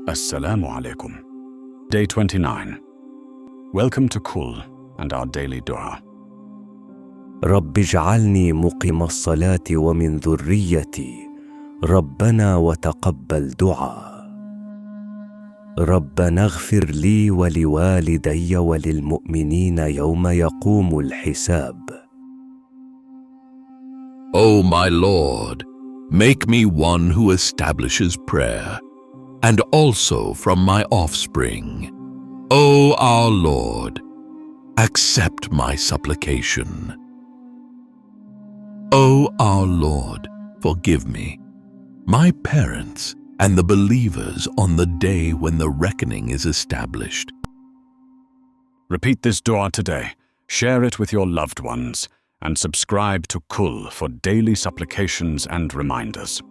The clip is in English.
Assalamu alaikum. Day 29. Welcome to Kul and our daily dua. رب اجعلني مقيم الصلاة ومن ذريتي ربنا وتقبل دعاء. ربنا اغفر لي ولوالدي وللمؤمنين يوم يقوم الحساب. O my Lord, make me one who establishes prayer, and also from my offspring. O our Lord, accept my supplication. O our Lord, forgive me, my parents, and the believers on the day when the reckoning is established. Repeat this dua today, share it with your loved ones, and subscribe to Kul for daily supplications and reminders.